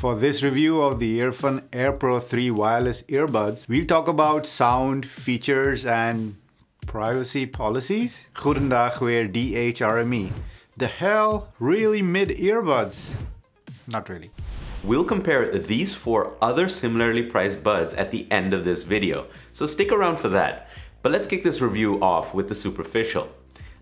For this review of the Earfun Air Pro 3 wireless earbuds, we'll talk about sound, features, and privacy policies. Goedendag weer DHRME. The hell? Really mid-earbuds? Not really. We'll compare these four other similarly priced buds at the end of this video, so stick around for that. But let's kick this review off with the superficial.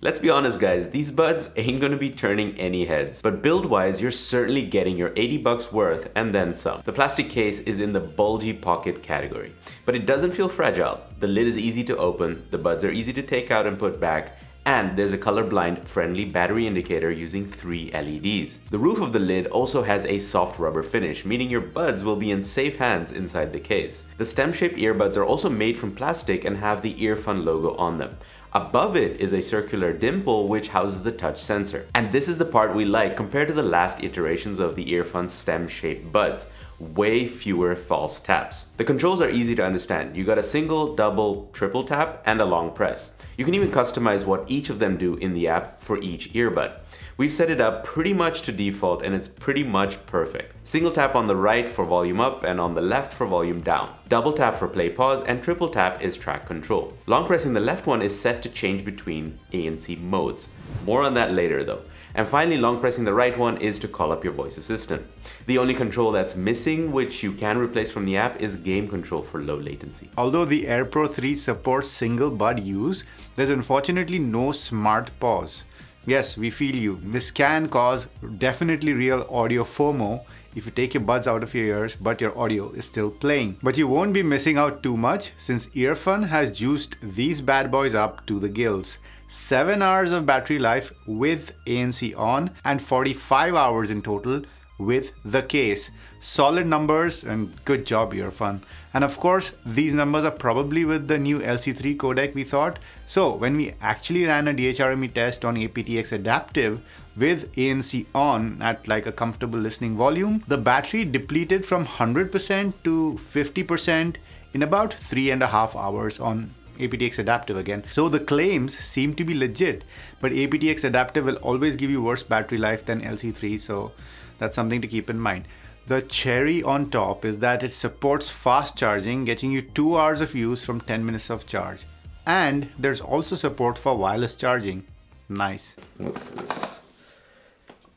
Let's be honest guys, these buds ain't gonna be turning any heads, but build-wise you're certainly getting your 80 bucks worth and then some. The plastic case is in the bulgy pocket category, but it doesn't feel fragile. The lid is easy to open, the buds are easy to take out and put back, and there's a colorblind friendly battery indicator using 3 LEDs. The roof of the lid also has a soft rubber finish, meaning your buds will be in safe hands inside the case. The stem-shaped earbuds are also made from plastic and have the Earfun logo on them. Above it is a circular dimple which houses the touch sensor. And this is the part we like compared to the last iterations of the Earfun stem-shaped buds. Way fewer false taps. The controls are easy to understand. You got a single, double, triple tap and a long press. You can even customize what each of them do in the app for each earbud. We've set it up pretty much to default and it's pretty much perfect. Single tap on the right for volume up and on the left for volume down. Double tap for play pause and triple tap is track control. Long pressing the left one is set to change between ANC modes. More on that later though. And finally, long pressing the right one is to call up your voice assistant. The only control that's missing, which you can replace from the app, is game control for low latency. Although the Air Pro 3 supports single bud use, there's unfortunately no smart pause. Yes, we feel you. This can cause definitely real audio FOMO if you take your buds out of your ears but your audio is still playing. But you won't be missing out too much since Earfun has juiced these bad boys up to the gills. 7 hours of battery life with ANC on and 45 hours in total with the case. Solid numbers and good job Earfun. And of course, these numbers are probably with the new LC3 codec we thought. So when we actually ran a DHRME test on aptX Adaptive with ANC on at like a comfortable listening volume, the battery depleted from 100% to 50% in about 3.5 hours on aptX Adaptive again. So the claims seem to be legit, but aptX Adaptive will always give you worse battery life than LC3, so that's something to keep in mind. The cherry on top is that it supports fast charging, getting you 2 hours of use from 10 minutes of charge. And there's also support for wireless charging. Nice. What's this?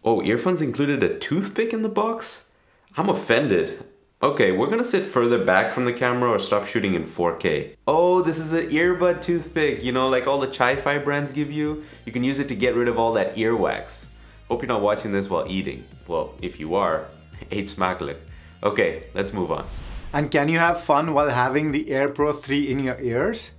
Oh, Earfun's included a toothpick in the box? I'm offended. Okay, we're gonna sit further back from the camera or stop shooting in 4K. Oh, this is an earbud toothpick, you know, like all the Chi-Fi brands give you. You can use it to get rid of all that earwax. Hope you're not watching this while eating. Well, if you are, eat smakelijk. Okay, let's move on. And can you have fun while having the Air Pro 3 in your ears?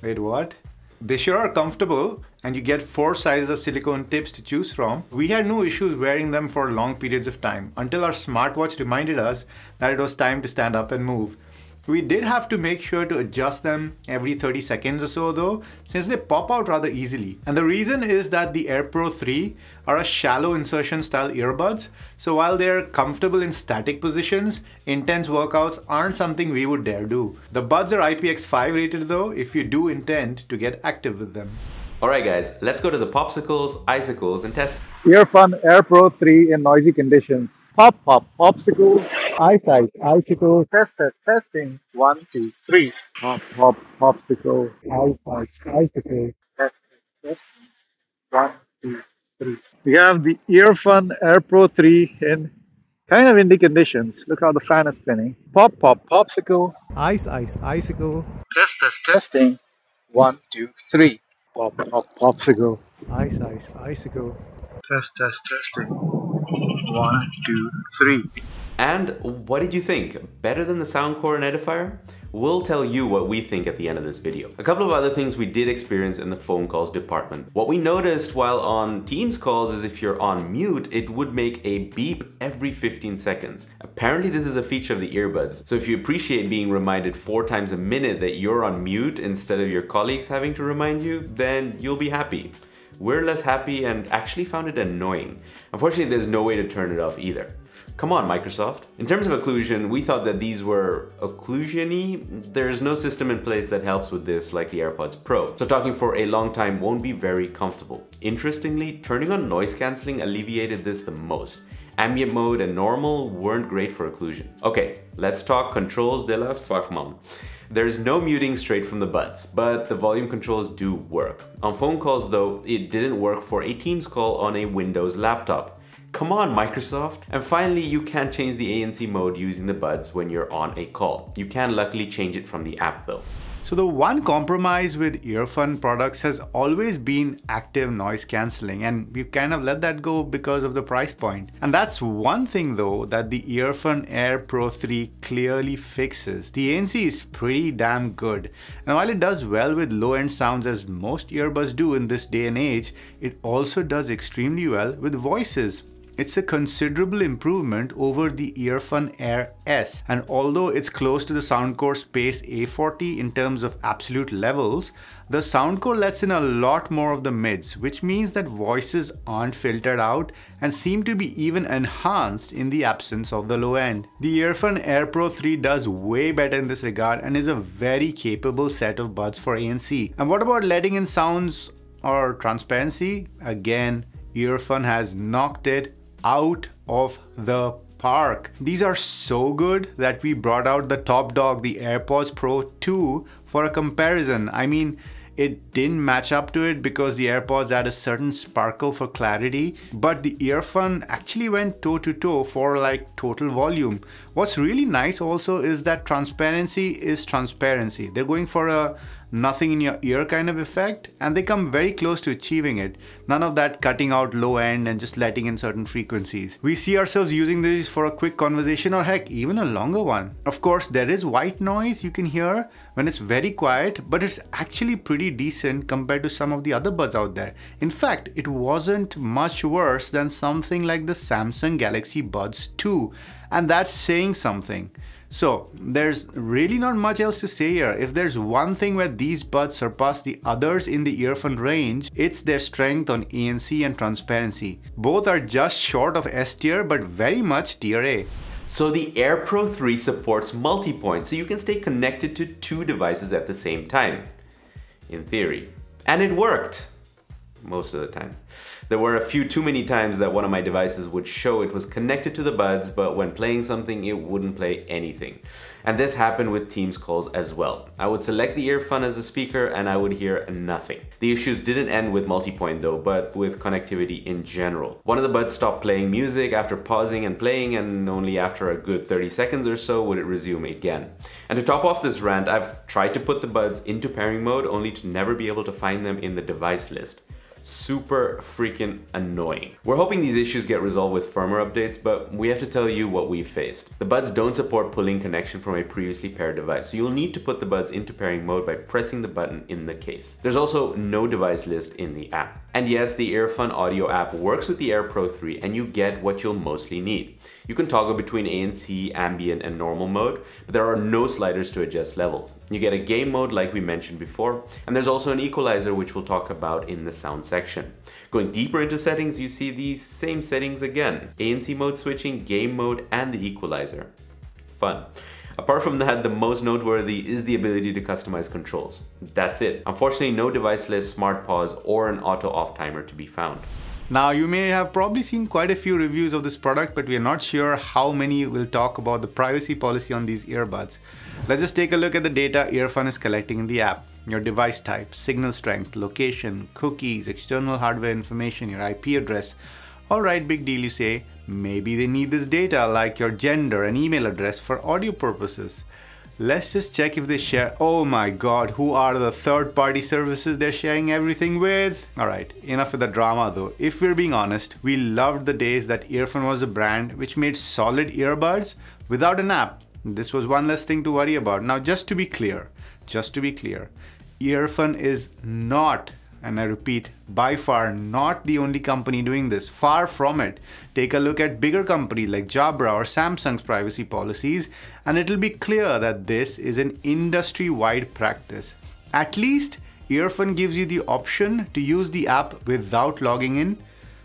Wait, what? They sure are comfortable, and you get 4 sizes of silicone tips to choose from. We had no issues wearing them for long periods of time, until our smartwatch reminded us that it was time to stand up and move. We did have to make sure to adjust them every 30 seconds or so though, since they pop out rather easily. And the reason is that the Air Pro 3 are a shallow insertion style earbuds, so while they're comfortable in static positions, intense workouts aren't something we would dare do. The buds are IPX5 rated though, if you do intend to get active with them. Alright guys, let's go to the popsicles, icicles, and test. Earfun Air Pro 3 in noisy conditions. Pop, pop, popsicle, ice, ice, icicle, test, test, testing, 1, 2, 3. Pop, pop, popsicle, ice, ice, icicle, test, test, testing, 1, 2, 3. We have the Earfun Air Pro 3 in kind of indie conditions. Look how the fan is spinning. Pop, pop, popsicle, ice, ice, icicle, test, test, testing, 1, 2, 3. Pop, pop, popsicle, ice, ice, icicle, test, test, testing. 1, 2, 3. And what did you think? Better than the SoundCore and Edifier? We'll tell you what we think at the end of this video. A couple of other things we did experience in the phone calls department. What we noticed while on Teams calls is if you're on mute, it would make a beep every 15 seconds. Apparently this is a feature of the earbuds. So if you appreciate being reminded 4 times a minute that you're on mute instead of your colleagues having to remind you, then you'll be happy. We're less happy and actually found it annoying. Unfortunately, there's no way to turn it off either. Come on, Microsoft. In terms of occlusion, we thought that these were occlusion-y. There's no system in place that helps with this like the AirPods Pro. So talking for a long time won't be very comfortable. Interestingly, turning on noise cancelling alleviated this the most. Ambient mode and normal weren't great for occlusion. Okay, let's talk controls de la fuck mom. There's no muting straight from the buds, but the volume controls do work. On phone calls though, it didn't work for a Teams call on a Windows laptop. Come on, Microsoft! And finally, you can't change the ANC mode using the buds when you're on a call. You can luckily change it from the app though. So the one compromise with Earfun products has always been active noise cancelling, and we've kind of let that go because of the price point. And that's one thing though that the Earfun Air Pro 3 clearly fixes. The ANC is pretty damn good, and while it does well with low-end sounds as most earbuds do in this day and age, it also does extremely well with voices. It's a considerable improvement over the Earfun Air S, and although it's close to the SoundCore Space A40 in terms of absolute levels, the SoundCore lets in a lot more of the mids, which means that voices aren't filtered out and seem to be even enhanced in the absence of the low end. The Earfun Air Pro 3 does way better in this regard and is a very capable set of buds for ANC. And what about letting in sounds or transparency? Again, Earfun has knocked it out of the park. These are so good that we brought out the top dog, the AirPods Pro 2, for a comparison. I mean, it didn't match up to it because the AirPods had a certain sparkle for clarity, but the Earfun actually went toe to toe for like total volume. What's really nice also is that transparency is transparency. They're going for a nothing in your ear kind of effect, and they come very close to achieving it. None of that cutting out low end and just letting in certain frequencies. We see ourselves using these for a quick conversation or heck, even a longer one. Of course, there is white noise you can hear when it's very quiet, but it's actually pretty decent compared to some of the other buds out there. In fact, it wasn't much worse than something like the Samsung Galaxy Buds 2, and that's saying something. So there's really not much else to say here. If there's one thing where these buds surpass the others in the Earfun range, it's their strength on ANC and transparency. Both are just short of S tier, but very much tier A. So the Air Pro 3 supports multi-point, so you can stay connected to two devices at the same time, in theory. And it worked. Most of the time. There were a few too many times that one of my devices would show it was connected to the buds, but when playing something, it wouldn't play anything. And this happened with Teams calls as well. I would select the Earfun as a speaker and I would hear nothing. The issues didn't end with multipoint though, but with connectivity in general. One of the buds stopped playing music after pausing and playing, and only after a good 30 seconds or so would it resume again. And to top off this rant, I've tried to put the buds into pairing mode only to never be able to find them in the device list. Super freaking annoying. We're hoping these issues get resolved with firmware updates, but we have to tell you what we've faced. The buds don't support pulling connection from a previously paired device, so you'll need to put the buds into pairing mode by pressing the button in the case. There's also no device list in the app. And yes, the Earfun audio app works with the Air Pro 3 and you get what you'll mostly need. You can toggle between ANC, ambient, and normal mode, but there are no sliders to adjust levels. You get a game mode like we mentioned before, and there's also an equalizer which we'll talk about in the sound section. Going deeper into settings, you see these same settings again. ANC mode switching, game mode, and the equalizer. Fun. Apart from that, the most noteworthy is the ability to customize controls. That's it. Unfortunately, no device list, smart pause, or an auto off timer to be found. Now, you may have probably seen quite a few reviews of this product, but we are not sure how many will talk about the privacy policy on these earbuds. Let's just take a look at the data Earfun is collecting in the app. Your device type, signal strength, location, cookies, external hardware information, your IP address. Alright, big deal, you say. Maybe they need this data like your gender and email address for audio purposes. Let's just check if they share. Oh my god, who are the third-party services they're sharing everything with? Alright, enough with the drama though. If we're being honest, we loved the days that Earfun was a brand which made solid earbuds without an app. This was one less thing to worry about. Now just to be clear, Earfun is not, and I repeat, by far not the only company doing this. Far from it. Take a look at bigger companies like Jabra or Samsung's privacy policies, and it'll be clear that this is an industry-wide practice. At least, Earfun gives you the option to use the app without logging in,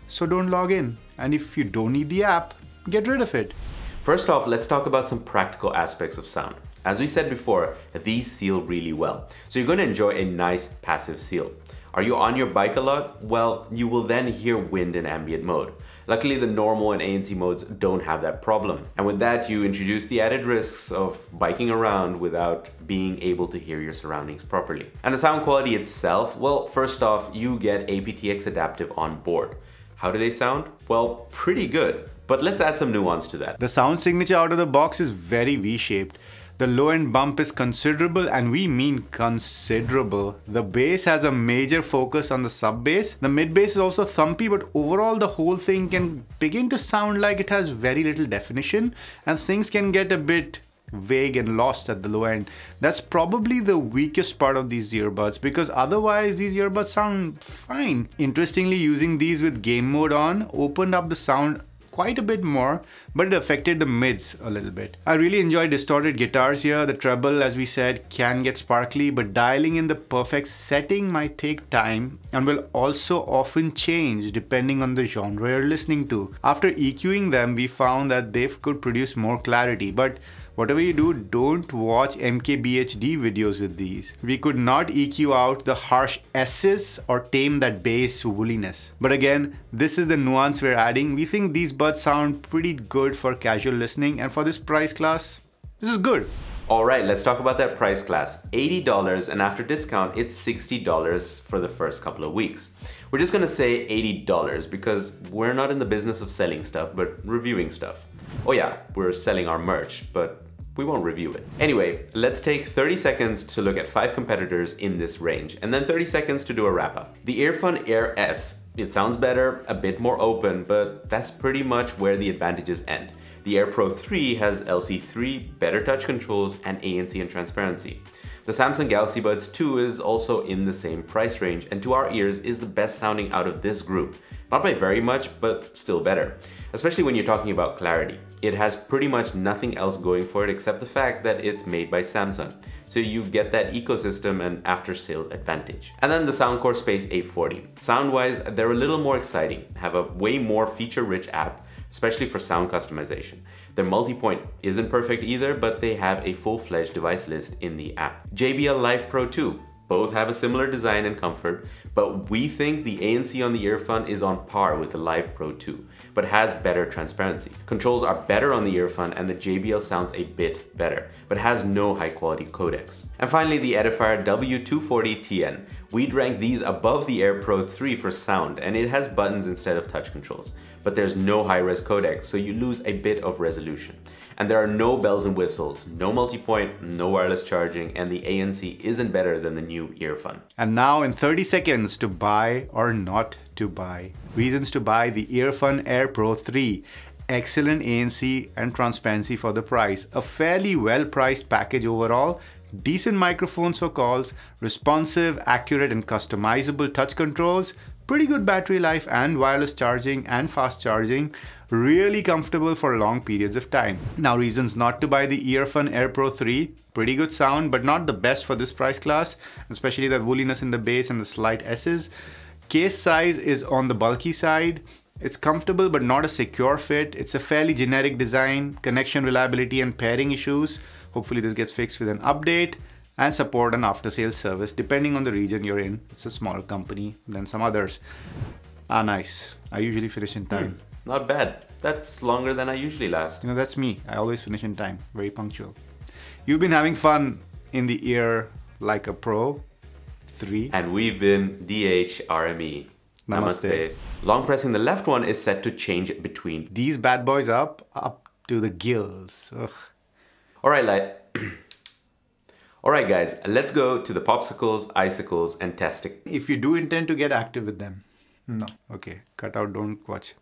so don't log in. And if you don't need the app, get rid of it. First off, let's talk about some practical aspects of sound. As we said before, these seal really well, so you're going to enjoy a nice passive seal. Are you on your bike a lot? Well, you will then hear wind in ambient mode. Luckily, the normal and ANC modes don't have that problem. And with that, you introduce the added risks of biking around without being able to hear your surroundings properly. And the sound quality itself, well, first off, you get aptX adaptive on board. How do they sound? Well, pretty good. But let's add some nuance to that. The sound signature out of the box is very V-shaped. The low end bump is considerable, and we mean considerable. The bass has a major focus on the sub bass. The mid bass is also thumpy, but overall the whole thing can begin to sound like it has very little definition, and things can get a bit vague and lost at the low end. That's probably the weakest part of these earbuds, because otherwise these earbuds sound fine. Interestingly, using these with game mode on opened up the sound quite a bit more, but it affected the mids a little bit. I really enjoy distorted guitars here. The treble, as we said, can get sparkly, but dialing in the perfect setting might take time and will also often change depending on the genre you're listening to. After EQing them, we found that they could produce more clarity, but whatever you do, don't watch MKBHD videos with these. We could not EQ out the harsh S's or tame that bass woolliness. But again, this is the nuance we're adding. We think these buds sound pretty good for casual listening, and for this price class, this is good. All right, let's talk about that price class. $80, and after discount, it's $60 for the first couple of weeks. We're just gonna say $80 because we're not in the business of selling stuff, but reviewing stuff. Oh yeah, we're selling our merch, but we won't review it. Anyway, let's take 30 seconds to look at 5 competitors in this range, and then 30 seconds to do a wrap up. The Earfun Air S, it sounds better, a bit more open, but that's pretty much where the advantages end. The Air Pro 3 has LC3, better touch controls, and ANC and transparency. The Samsung Galaxy Buds 2 is also in the same price range, and to our ears is the best sounding out of this group. Not by very much, but still better. Especially when you're talking about clarity. It has pretty much nothing else going for it except the fact that it's made by Samsung. So you get that ecosystem and after-sales advantage. And then the SoundCore Space A40. Sound-wise, they're a little more exciting, have a way more feature-rich app, especially for sound customization. Their multi-point isn't perfect either, but they have a full-fledged device list in the app. JBL Live Pro 2. Both have a similar design and comfort, but we think the ANC on the Earfun is on par with the Live Pro 2, but has better transparency. Controls are better on the Earfun, and the JBL sounds a bit better, but has no high quality codecs. And finally, the Edifier W240TN. We'd rank these above the Air Pro 3 for sound, and it has buttons instead of touch controls. But there's no high-res codec, so you lose a bit of resolution. And there are no bells and whistles, no multi-point, no wireless charging, and the ANC isn't better than the new Earfun. And now in 30 seconds to buy or not to buy. Reasons to buy the Earfun Air Pro 3. Excellent ANC and transparency for the price. A fairly well-priced package overall. Decent microphones for calls, responsive, accurate and customizable touch controls, pretty good battery life and wireless charging and fast charging, really comfortable for long periods of time. Now reasons not to buy the Earfun Air Pro 3, pretty good sound but not the best for this price class, especially the woolliness in the bass and the slight S's. Case size is on the bulky side. It's comfortable but not a secure fit. It's a fairly generic design, connection reliability and pairing issues. Hopefully this gets fixed with an update, and support an after-sales service depending on the region you're in. It's a smaller company than some others. Ah, nice. I usually finish in time. Not bad. That's longer than I usually last. You know, that's me. I always finish in time. Very punctual. You've been having fun in the ear like a pro. 3. And we've been DHRME. Namaste. Long pressing the left one is set to change between these bad boys up to the gills. Ugh. Alright guys, let's go to the popsicles, icicles, and testing. If you do intend to get active with them. No. Okay, cut out, don't watch.